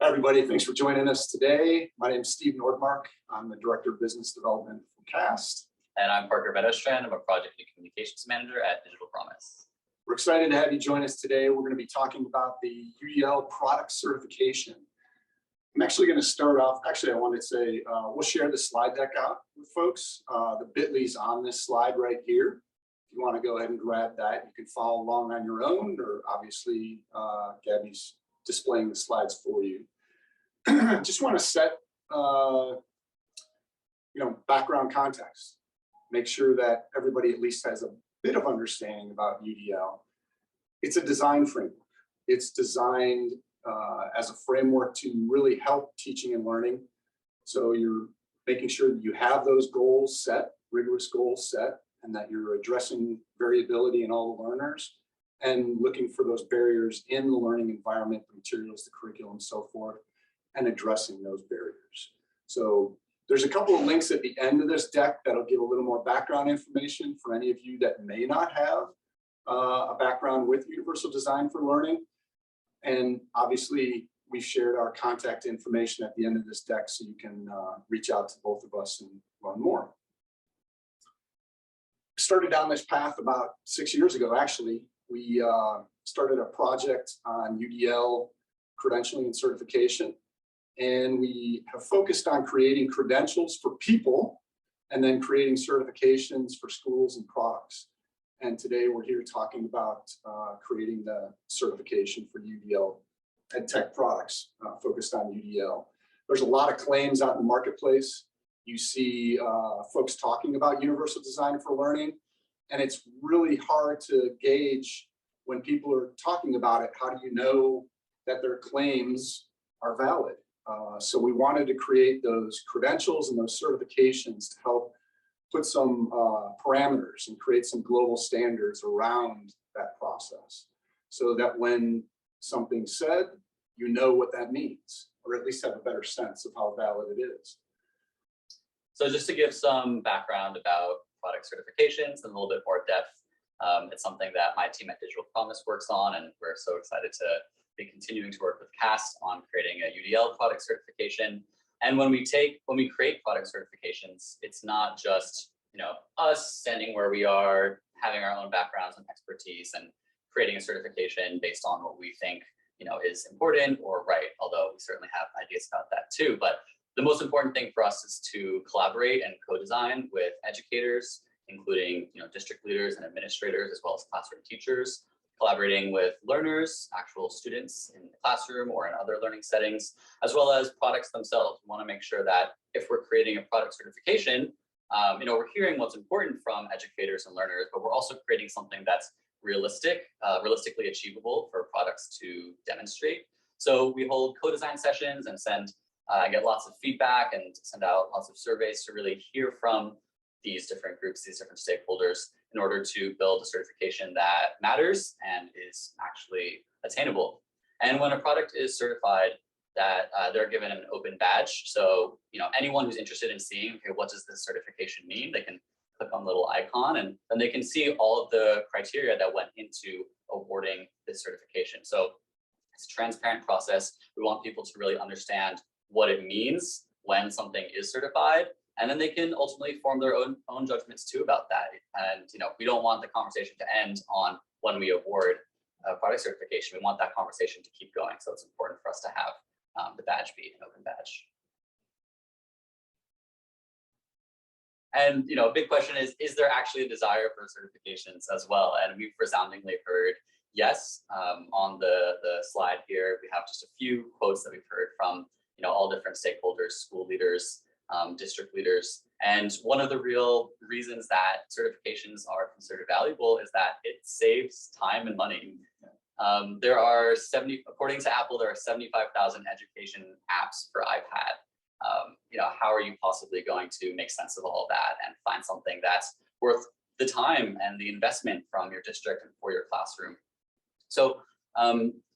Hi, everybody. Thanks for joining us today. My name is Steve Nordmark. I'm the Director of Business Development for CAST. And I'm Parker Van Nostrand. I'm a Project and Communications Manager at Digital Promise. We're excited to have you join us today. We're going to be talking about the UDL product certification. I'm actually going to start off, I wanted to say, we'll share the slide deck out with folks. The bit.ly is on this slide right here. If you want to go ahead and grab that, you can follow along on your own, or obviously Gabby's displaying the slides for you. Just want to set background context. Make sure that everybody at least has a bit of understanding about UDL. It's a design framework. It's designed as a framework to really help teaching and learning. So you're making sure that you have those goals set, rigorous goals set, and that you're addressing variability in all the learners and looking for those barriers in the learning environment, the materials, the curriculum, and so forth, and addressing those barriers. So there's a couple of links at the end of this deck that'll give a little more background information for any of you that may not have a background with Universal Design for Learning. And obviously, we've shared our contact information at the end of this deck so you can reach out to both of us and learn more. Started down this path about 6 years ago, actually. We started a project on UDL credentialing and certification, and we have focused on creating credentials for people and then creating certifications for schools and products. And today we're here talking about creating the certification for UDL EdTech products focused on UDL. There's a lot of claims out in the marketplace. You see folks talking about Universal Design for Learning, and it's really hard to gauge when people are talking about it. How do you know that their claims are valid? So we wanted to create those credentials and those certifications to help put some parameters and create some global standards around that process, so that when something's said, you know what that means, or at least have a better sense of how valid it is. So just to give some background about product certifications in a little bit more depth, it's something that my team at Digital Promise works on, and we're so excited to be continuing to work with CAST on creating a UDL product certification. And when we create product certifications, it's not just us standing where we are, having our own backgrounds and expertise, and creating a certification based on what we think is important or right. Although we certainly have ideas about that too. But the most important thing for us is to collaborate and co-design with educators, including district leaders and administrators, as well as classroom teachers, collaborating with learners, actual students in the classroom or in other learning settings, as well as products themselves. We want to make sure that if we're creating a product certification, we're hearing what's important from educators and learners, but we're also creating something that's realistically achievable for products to demonstrate. So we hold co-design sessions and get lots of feedback and send out lots of surveys to really hear from these different groups, these different stakeholders, in order to build a certification that matters and is actually attainable. And when a product is certified, that they're given an open badge. So anyone who's interested in seeing, okay, what does this certification mean, they can click on the little icon, and then they can see all of the criteria that went into awarding this certification. So it's a transparent process. We want people to really understand what it means when something is certified, and then they can ultimately form their own judgments too about that. And we don't want the conversation to end on when we award a product certification. We want that conversation to keep going. So it's important for us to have the badge be an open badge. And a big question is there actually a desire for certifications as well? And we've resoundingly heard yes. On the slide here, we have just a few quotes that we've heard from all different stakeholders, school leaders, district leaders. And one of the real reasons that certifications are considered valuable is that it saves time and money. According to Apple, there are 75,000 education apps for iPad. How are you possibly going to make sense of all of that and find something that's worth the time and the investment from your district and for your classroom? So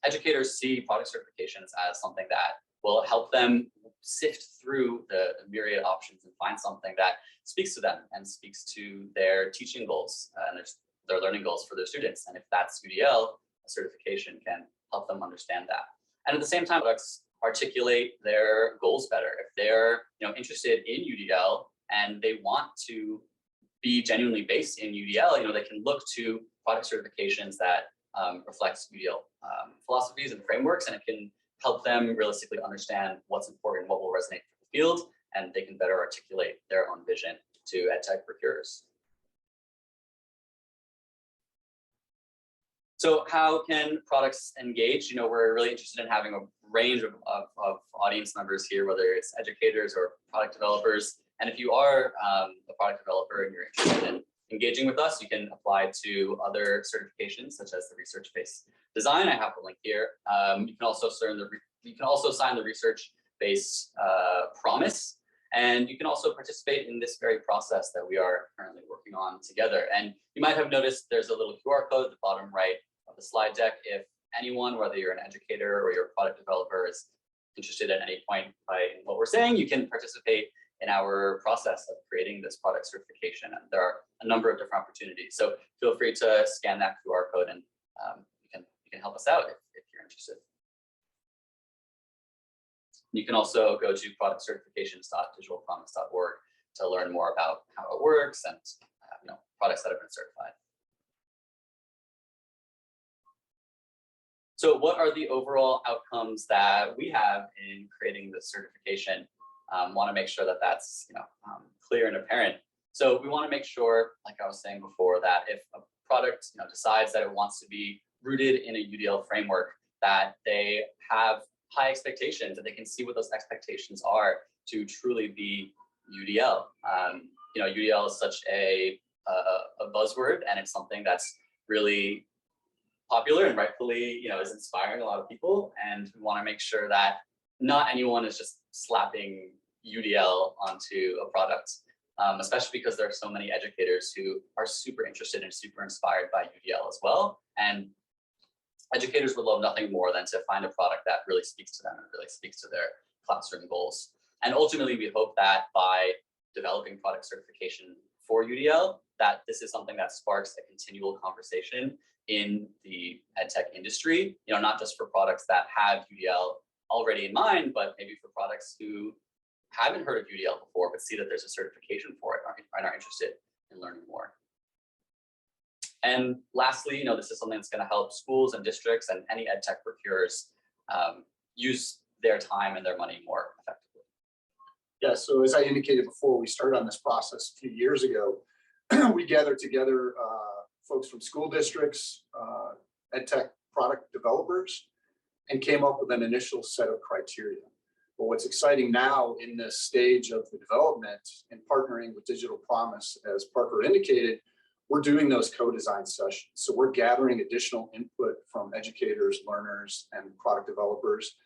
educators see product certifications as something that will help them sift through the myriad options and find something that speaks to them and speaks to their teaching goals and their learning goals for their students. And if that's UDL, a certification can help them understand that. And at the same time, products articulate their goals better. If they're interested in UDL and they want to be genuinely based in UDL, they can look to product certifications that reflects UDL philosophies and frameworks, and it can help them realistically understand what's important, what will resonate for the field, and they can better articulate their own vision to EdTech procurers. So how can products engage? We're really interested in having a range of audience members here, whether it's educators or product developers. And if you are a product developer and you're interested in engaging with us, you can apply to other certifications such as the research-based design. I have the link here. You can also sign the research-based promise, and you can also participate in this very process that we are currently working on together. And you might have noticed there's a little QR code at the bottom right of the slide deck. If anyone, whether you're an educator or you're a product developer, is interested at any point by what we're saying, you can participate in our process of creating this product certification. And there are a number of different opportunities. So feel free to scan that QR code, and you can help us out if you're interested. You can also go to productcertifications.digitalpromise.org to learn more about how it works and products that have been certified. So what are the overall outcomes that we have in creating this certification? Want to make sure that that's clear and apparent. So we want to make sure, like I was saying before, that if a product decides that it wants to be rooted in a UDL framework, that they have high expectations, that they can see what those expectations are to truly be UDL. UDL is such a buzzword, and it's something that's really popular and rightfully is inspiring a lot of people. And we want to make sure that not anyone is just slapping UDL onto a product, especially because there are so many educators who are super interested and super inspired by UDL as well. And educators would love nothing more than to find a product that really speaks to them and really speaks to their classroom goals. And ultimately, we hope that by developing product certification for UDL, that this is something that sparks a continual conversation in the EdTech industry, not just for products that have UDL already in mind, but maybe for products who haven't heard of UDL before, but see that there's a certification for it and are interested in learning more. And lastly, this is something that's going to help schools and districts and any EdTech procurers use their time and their money more effectively. Yeah, so as I indicated before, we started on this process a few years ago. We gathered together folks from school districts, EdTech product developers, and came up with an initial set of criteria. But what's exciting now in this stage of the development and partnering with Digital Promise, as Parker indicated, we're doing those co-design sessions. So we're gathering additional input from educators, learners, and product developers,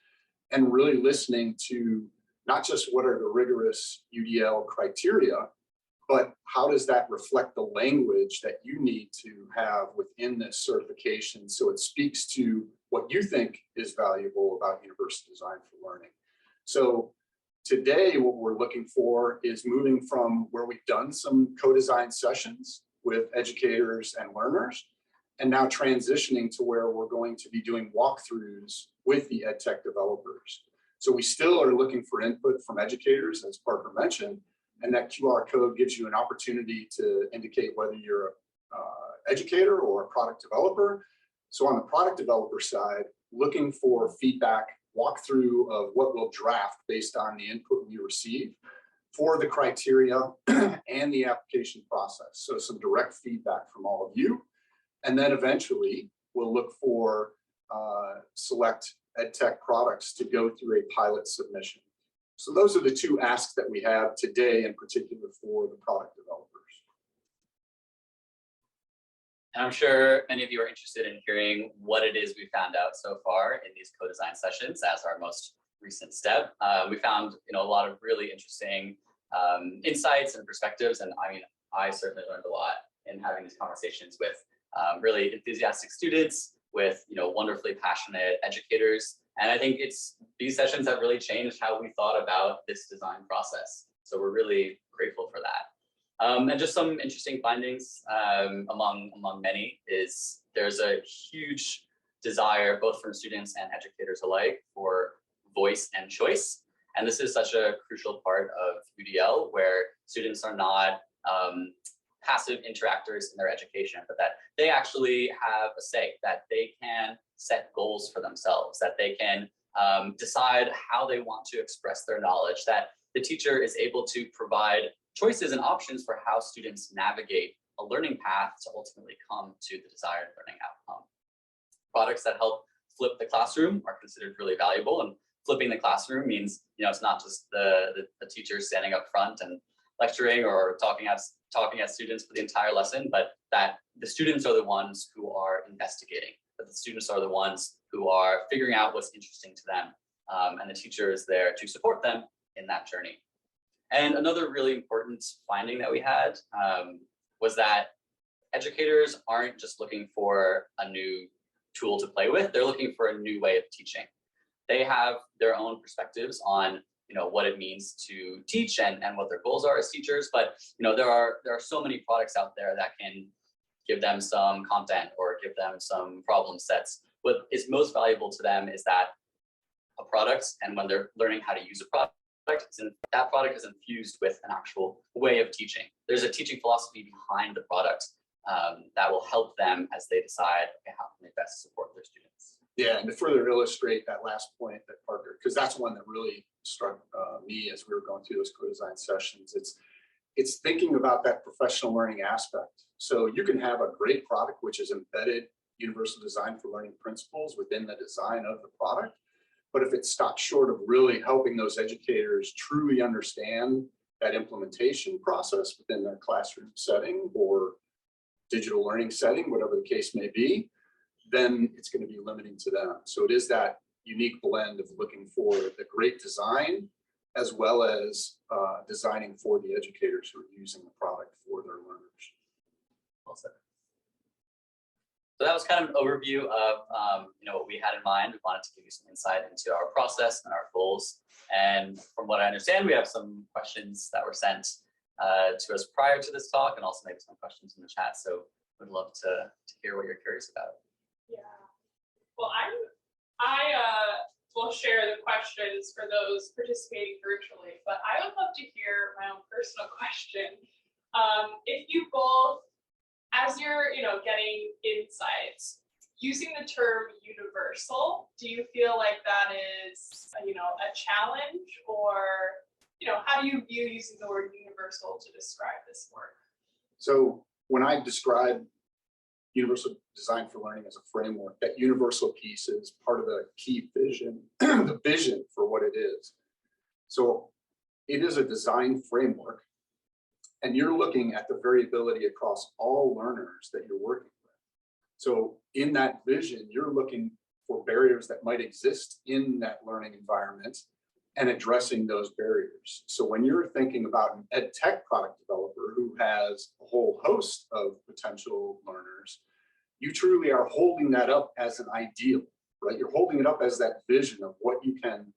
and really listening to not just what are the rigorous UDL criteria, but how does that reflect the language that you need to have within this certification so it speaks to what you think is valuable about universal design for learning. So today, what we're looking for is moving from where we've done some co-design sessions with educators and learners, and now transitioning to where we're going to be doing walkthroughs with the EdTech developers. So we still are looking for input from educators, as Parker mentioned, and that QR code gives you an opportunity to indicate whether you're an educator or a product developer. So on the product developer side, looking for feedback, walkthrough of what we'll draft based on the input we receive for the criteria and the application process. So some direct feedback from all of you. And then eventually we'll look for select EdTech products to go through a pilot submission. So those are the two asks that we have today, in particular for the product developers. And I'm sure many of you are interested in hearing what it is we found out so far in these co-design sessions as our most recent step. We found a lot of really interesting insights and perspectives, and I certainly learned a lot in having these conversations with really enthusiastic students, with wonderfully passionate educators. And I think it's these sessions have really changed how we thought about this design process. So we're really grateful for that. And just some interesting findings among many is there's a huge desire both from students and educators alike for voice and choice. And this is such a crucial part of UDL, where students are not passive interactors in their education, but that they actually have a say, that they can set goals for themselves, that they can decide how they want to express their knowledge, that the teacher is able to provide choices and options for how students navigate a learning path to ultimately come to the desired learning outcome. Products that help flip the classroom are considered really valuable, and flipping the classroom means, it's not just the teacher standing up front and lecturing or talking at students for the entire lesson, but that the students are the ones who are investigating, that the students are the ones who are figuring out what's interesting to them, and the teacher is there to support them in that journey. And another really important finding that we had was that educators aren't just looking for a new tool to play with, they're looking for a new way of teaching. They have their own perspectives on what it means to teach and what their goals are as teachers, but there are so many products out there that can give them some content or give them some problem sets. What is most valuable to them is that a product, and when they're learning how to use a product, that product is infused with an actual way of teaching. There's a teaching philosophy behind the product that will help them as they decide, okay, how can they best support their students. Yeah, and to further illustrate that last point that Parker, because that's one that really struck me as we were going through those co-design sessions. It's thinking about that professional learning aspect. So you can have a great product which is embedded universal design for learning principles within the design of the product, but if it stops short of really helping those educators truly understand that implementation process within their classroom setting or digital learning setting, whatever the case may be, then it's going to be limiting to them. So it is that unique blend of looking for the great design as well as designing for the educators who are using the product for their learners. Well said. So that was kind of an overview of what we had in mind. We wanted to give you some insight into our process and our goals. And from what I understand, we have some questions that were sent to us prior to this talk, and also maybe some questions in the chat. So we'd love to hear what you're curious about. Yeah. Well, I will share the questions for those participating virtually, but I would love to hear my own personal question. If you both, as you're, getting insights, using the term universal, do you feel like that is, a challenge, or, how do you view using the word universal to describe this work? So when I describe universal design for learning as a framework, that universal piece is part of the key vision, the vision for what it is. So it is a design framework, and you're looking at the variability across all learners that you're working with. So in that vision, you're looking for barriers that might exist in that learning environment and addressing those barriers. So when you're thinking about an ed tech product developer who has a whole host of potential learners, you truly are holding that up as an ideal, right? You're holding it up as that vision of what you can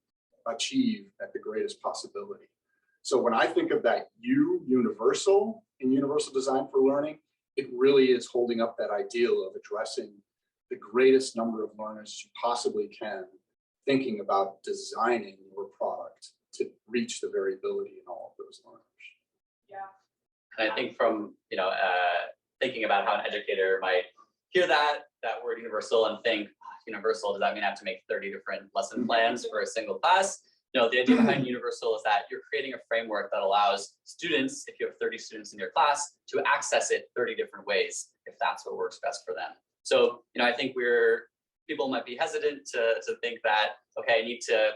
achieve at the greatest possibility. So when I think of that universal in universal design for learning, it really is holding up that ideal of addressing the greatest number of learners you possibly can, thinking about designing your product to reach the variability in all of those learners. Yeah. And I think from, thinking about how an educator might hear that word universal and think, universal, does that mean I have to make 30 different lesson plans for a single class? No, the idea behind universal is that you're creating a framework that allows students, if you have 30 students in your class, to access it 30 different ways, if that's what works best for them. So, I think people might be hesitant to think that, okay, I need to,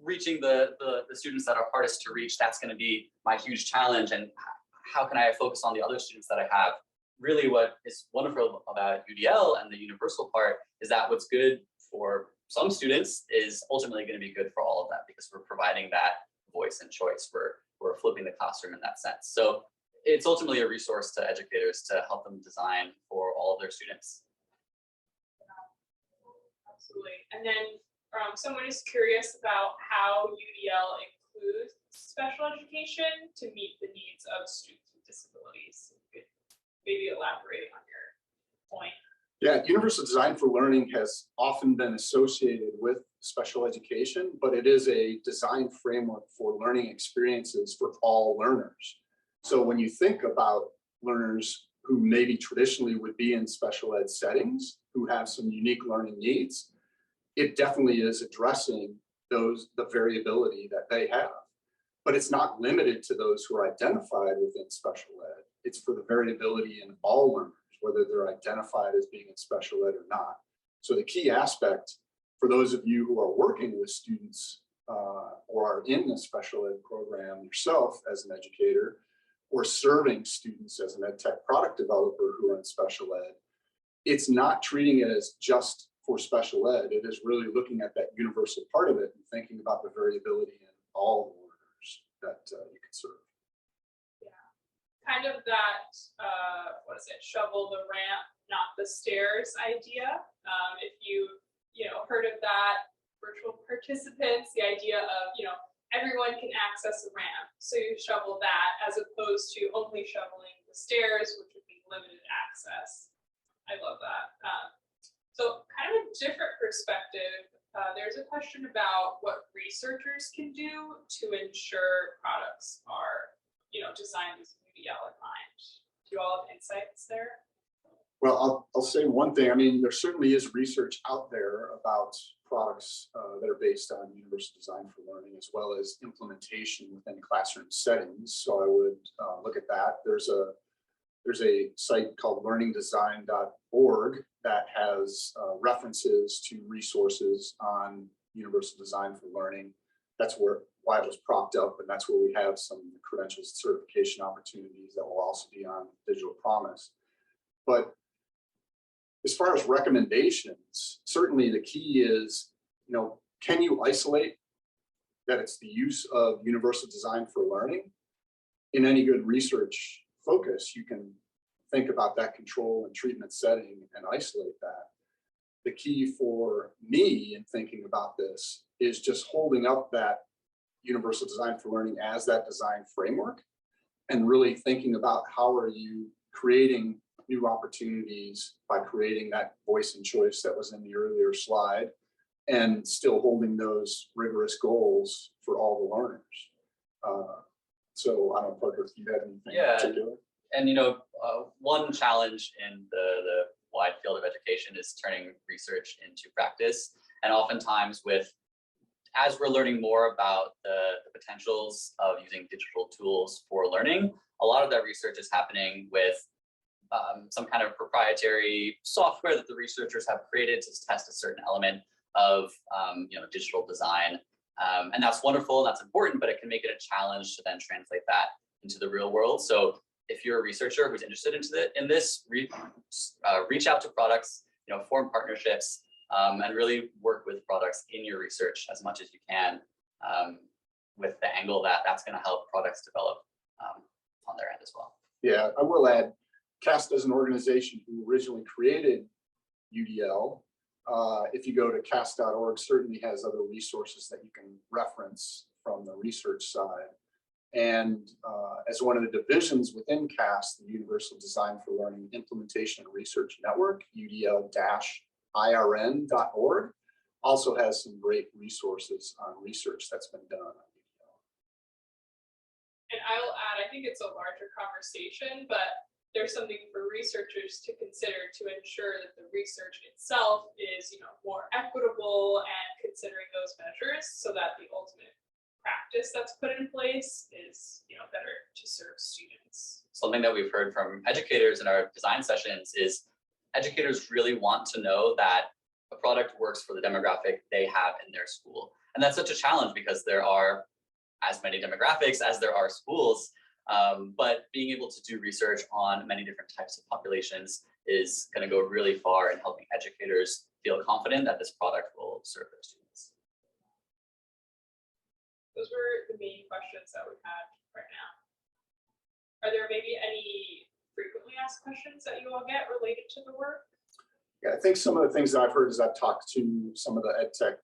reaching the students that are hardest to reach, that's going to be my huge challenge. And how can I focus on the other students that I have? Really what is wonderful about UDL and the universal part is that what's good for some students is ultimately going to be good for all of them, because we're providing that voice and choice. We're flipping the classroom in that sense. So it's ultimately a resource to educators to help them design for all of their students. Absolutely. And then someone is curious about how UDL includes special education to meet the needs of students with disabilities. You could maybe elaborate on your point. Yeah, universal design for learning has often been associated with special education, but it is a design framework for learning experiences for all learners. So when you think about learners who maybe traditionally would be in special ed settings, who have some unique learning needs, it definitely is addressing the variability that they have. But it's not limited to those who are identified within special ed. It's for the variability in all learners, whether they're identified as being in special ed or not. So the key aspect for those of you who are working with students or are in the special ed program yourself as an educator, or serving students as an ed tech product developer who are in special ed, it's not treating it as just for special ed. It is really looking at that universal part of it and thinking about the variability in all the learners that you can serve. Yeah, kind of that, what is it, shovel the ramp, not the stairs idea. If you heard of that, virtual participants, the idea of, everyone can access a ramp. So you shovel that as opposed to only shoveling the stairs, which would be limited access. I love that. So kind of a different perspective, there's a question about what researchers can do to ensure products are, designed as UDL in mind. Do you all have insights there? Well, I'll say one thing. I mean, there certainly is research out there about products that are based on universal design for learning, as well as implementation within classroom settings. So I would look at that. There's a site called learningdesign.org that has references to resources on universal design for learning. That's why it was propped up, and that's where we have some credentials certification opportunities that will also be on Digital Promise. But as far as recommendations, certainly the key is, can you isolate that it's the use of universal design for learning? In any good research focus, you can think about that control and treatment setting and isolate that. The key for me in thinking about this is just holding up that universal design for learning as that design framework, and really thinking about how are you creating new opportunities by creating that voice and choice that was in the earlier slide, and still holding those rigorous goals for all the learners. So I don't know, Parker, if you had anything in particular. And one challenge in the wide field of education is turning research into practice. And oftentimes as we're learning more about the potentials of using digital tools for learning, a lot of that research is happening with some kind of proprietary software that the researchers have created to test a certain element of digital design. And that's wonderful, and that's important, but it can make it a challenge to then translate that into the real world. So if you're a researcher who's interested in this, reach out to products, form partnerships, and really work with products in your research as much as you can, with the angle that that's going to help products develop on their end as well. Yeah, I will add, CAST as an organization who originally created UDL, if you go to cast.org, certainly has other resources that you can reference from the research side. And as one of the divisions within CAST, the Universal Design for Learning Implementation and Research Network, UDL-IRN.org, also has some great resources on research that's been done on UDL. And I'll add, I think it's a larger conversation, but there's something for researchers to consider to ensure that the research itself is, more equitable, and considering those measures so that the ultimate practice that's put in place is, better to serve students. Something that we've heard from educators in our design sessions is educators really want to know that a product works for the demographic they have in their school. And that's such a challenge because there are as many demographics as there are schools. But being able to do research on many different types of populations is going to go really far in helping educators feel confident that this product will serve their students. Those were the main questions that we had right now. Are there maybe any frequently asked questions that you all get related to the work? Yeah, I think some of the things that I've heard as I've talked to some of the ed tech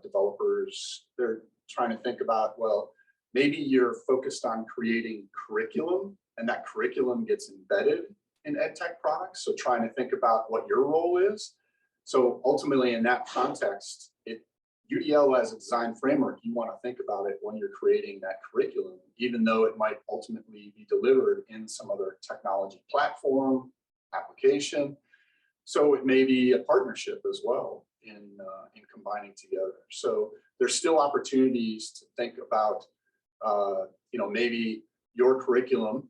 developers, they're trying to think about, well, maybe you're focused on creating curriculum, and that curriculum gets embedded in ed tech products. So trying to think about what your role is. So ultimately in that context, UDL as a design framework, you want to think about it when you're creating that curriculum, even though it might ultimately be delivered in some other technology platform, application. So it may be a partnership as well in combining together. So there's still opportunities to think about, maybe your curriculum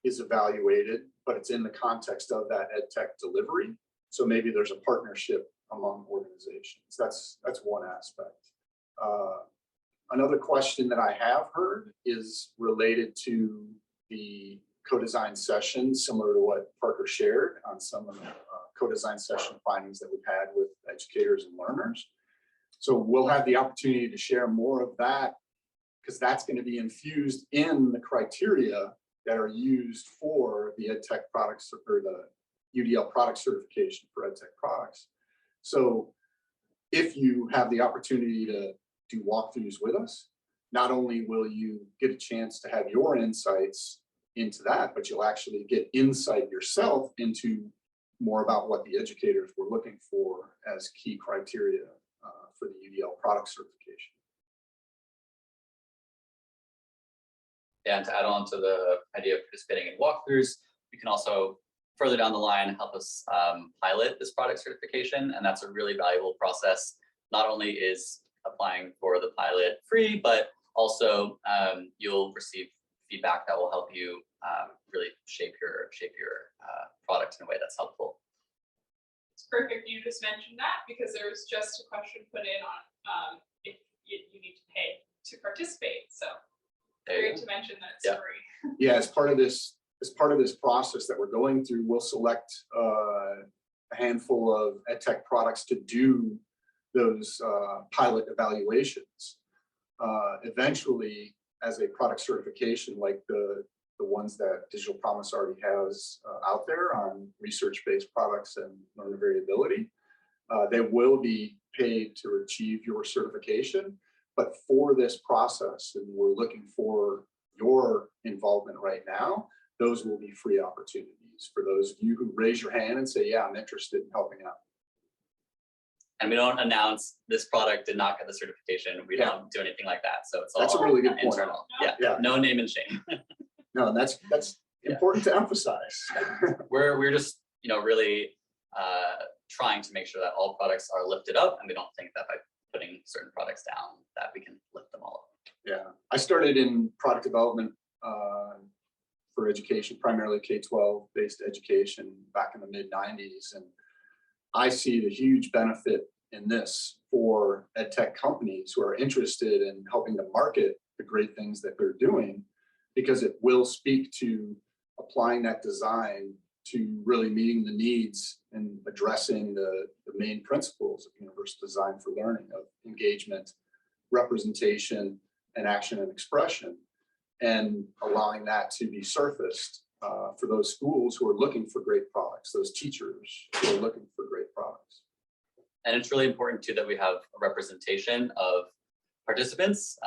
is evaluated, but it's in the context of that ed tech delivery. So maybe there's a partnership among organizations. That's one aspect. Another question that I have heard is related to the co-design session, similar to what Parker shared on some of the co-design session findings that we've had with educators and learners. So we'll have the opportunity to share more of that, because that's going to be infused in the criteria that are used for the ed tech products or the UDL product certification for ed tech products. So if you have the opportunity to do walkthroughs with us, not only will you get a chance to have your insights into that, but you'll actually get insight yourself into more about what the educators were looking for as key criteria for the UDL product certification. Yeah, and to add on to the idea of participating in walkthroughs, you can also further down the line help us pilot this product certification, and that's a really valuable process. Not only is applying for the pilot free, but also you'll receive feedback that will help you really shape your product in a way that's helpful. It's perfect you just mentioned that, because there was just a question put in on if you need to pay to participate. So great to mention that it's free. Yeah, as part of this process that we're going through, we'll select a handful of ed tech products to do those pilot evaluations. Eventually, as a product certification, like the ones that Digital Promise already has out there on research-based products and learner variability, they will be paid to achieve your certification. But for this process, and we're looking for your involvement right now, those will be free opportunities for those of you who raise your hand and say, yeah, I'm interested in helping out. And we don't announce this product did not get the certification. We don't do anything like that. So it's all a really good internal. point. Yeah, no name and shame. No, that's important to emphasize. We're just really trying to make sure that all products are lifted up, and we don't think that by putting certain products down that we can lift them all up. Yeah, I started in product development for education, primarily K-12 based education back in the mid-90s, and I see the huge benefit in this for ed tech companies who are interested in helping to market the great things that they're doing, because it will speak to applying that design to really meeting the needs and addressing the main principles of universal design for learning, of engagement, representation, and action and expression, and allowing that to be surfaced for those schools who are looking for great products, those teachers who are looking for great products. And it's really important too that we have a representation of participants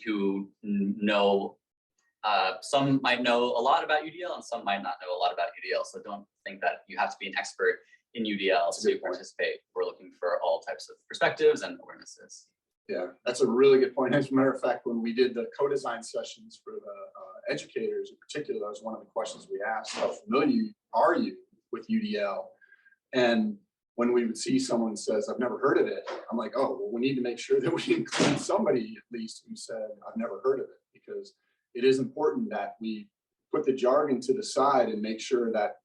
who know, some might know a lot about UDL and some might not know a lot about UDL. So don't think that you have to be an expert in UDL to participate. We're looking for all types of perspectives and awarenesses. Yeah, that's a really good point. As a matter of fact, when we did the co-design sessions for the educators in particular, that was one of the questions we asked: how familiar are you with UDL? And when we would see someone says, I've never heard of it, I'm like, oh, well, we need to make sure that we include somebody at least who said, I've never heard of it, because it is important that we put the jargon to the side and make sure that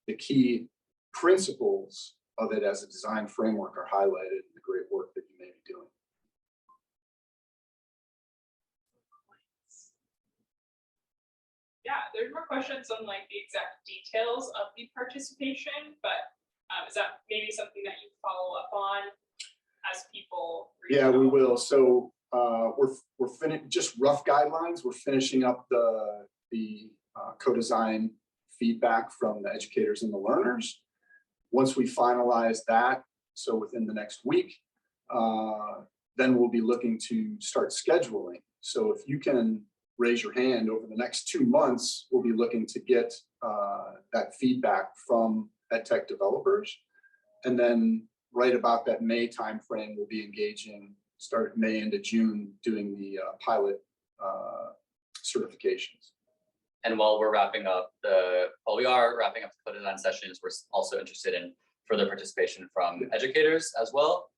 the key principles of it as a design framework are highlighted in the great work that you may be doing. Yeah, there's more questions on like the exact details of the participation, but is that maybe something that you follow up on as people? Yeah, we will. So we're finished, just rough guidelines. We're finishing up the co-design feedback from the educators and the learners. Once we finalize that, so within the next week, then we'll be looking to start scheduling. So if you can raise your hand over the next 2 months, we'll be looking to get that feedback from EdTech developers. And then right about that May timeframe, we'll be engaging, start May into June, doing the pilot certifications. And while we're wrapping up we are wrapping up the co-design sessions, we're also interested in further participation from educators as well,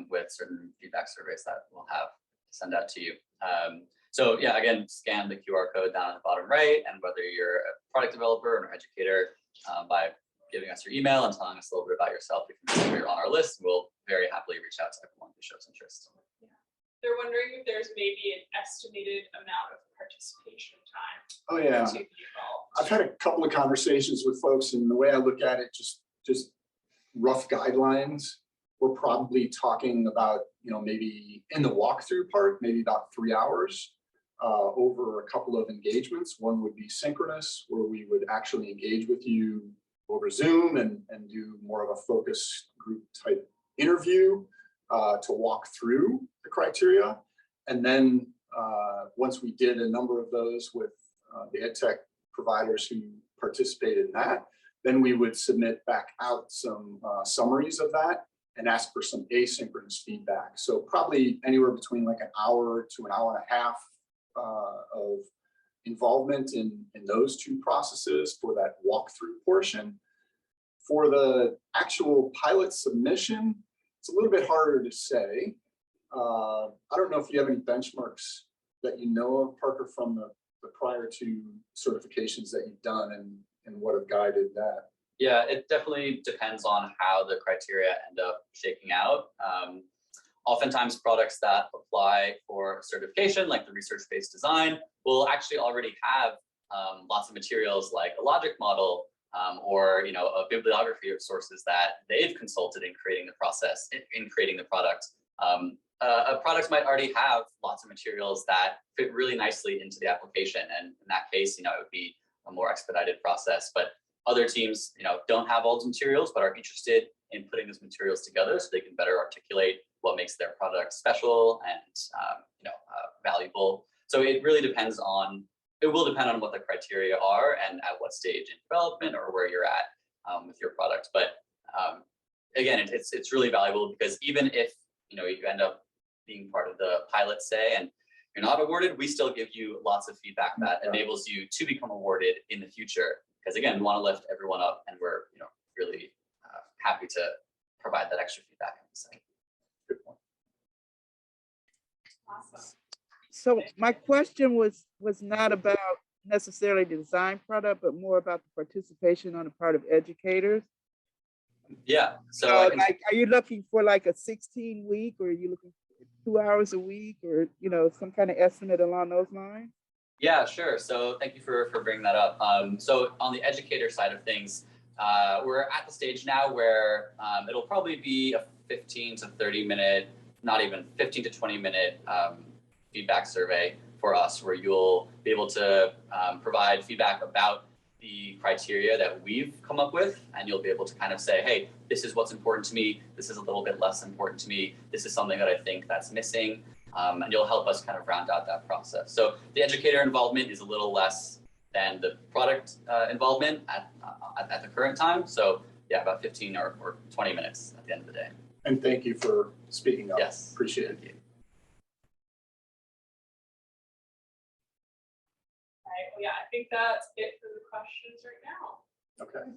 with certain feedback surveys that we'll have to send out to you. So yeah, again, scan the QR code down at the bottom right, and whether you're a product developer or an educator, by giving us your email and telling us a little bit about yourself, we can make sure you're on our list. We'll very happily reach out to everyone who shows interest. Yeah. They're wondering if there's maybe an estimated amount of participation time. Oh yeah, to be involved. I've had a couple of conversations with folks, and the way I look at it, just rough guidelines. We're probably talking about, maybe in the walkthrough part, maybe about 3 hours over a couple of engagements. One would be synchronous, where we would actually engage with you over Zoom and do more of a focus group type interview to walk through the criteria. And then once we did a number of those with the EdTech providers who participated in that, then we would submit back out some summaries of that and ask for some asynchronous feedback. So probably anywhere between like an hour to an hour and a half of involvement in those two processes for that walkthrough portion. For the actual pilot submission, it's a little bit harder to say. I don't know if you have any benchmarks that you know of, Parker, from the prior two certifications that you've done and what have guided that. Yeah, it definitely depends on how the criteria end up shaking out. Oftentimes products that apply for certification, like the research-based design, will actually already have lots of materials like a logic model or a bibliography of sources that they've consulted in creating the process, in creating the product. A product might already have lots of materials that fit really nicely into the application, and in that case, it would be a more expedited process. But other teams, don't have all those materials, but are interested in putting those materials together so they can better articulate what makes their product special and valuable. So it really depends on. It will depend on what the criteria are and at what stage in development or where you're at with your product. But again, it's really valuable, because even if you end up being part of the pilot, say, and you're not awarded, we still give you lots of feedback that enables you to become awarded in the future. Because again, we want to lift everyone up, and we're really happy to provide that extra feedback on the site. Good point. Awesome. So my question was not about necessarily the design product, but more about the participation on the part of educators. Yeah. So like, are you looking for like a 16-week, or are you looking for 2 hours a week, or some kind of estimate along those lines? Yeah, sure. So thank you for bringing that up. So on the educator side of things, we're at the stage now where it'll probably be a 15 to 30 minute, not even 15 to 20 minute feedback survey for us, where you'll be able to provide feedback about the criteria that we've come up with, and you'll be able to kind of say, hey, this is what's important to me, this is a little bit less important to me, this is something that I think that's missing, and you'll help us kind of round out that process. So the educator involvement is a little less than the product involvement at the current time. So yeah, about 15 or 20 minutes at the end of the day. And thank you for speaking up. Yes. Appreciate it. Thank you. All right. Well, yeah, I think that's it for the questions right now. Okay.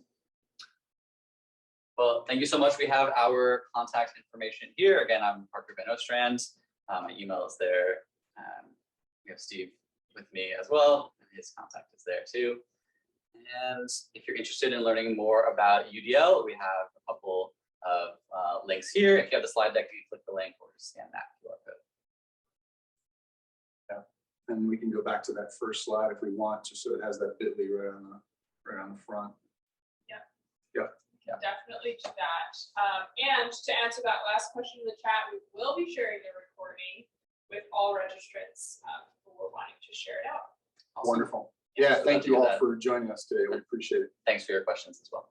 Well, thank you so much. We have our contact information here. Again, I'm Parker Van Nostrand. My email is there. We have Steve with me as well, and his contact is there too. And if you're interested in learning more about UDL, we have a couple of links here. If you have the slide deck, you can click the link or just scan that QR code. Yeah, and we can go back to that first slide if we want, just so it has that bit.ly right on the front. Yeah. Definitely do that. And to answer that last question in the chat, we will be sharing the recording with all registrants who are wanting to share it out. Awesome. Wonderful. Yeah, So thank you all that. for joining us today. We appreciate it. Thanks for your questions as well.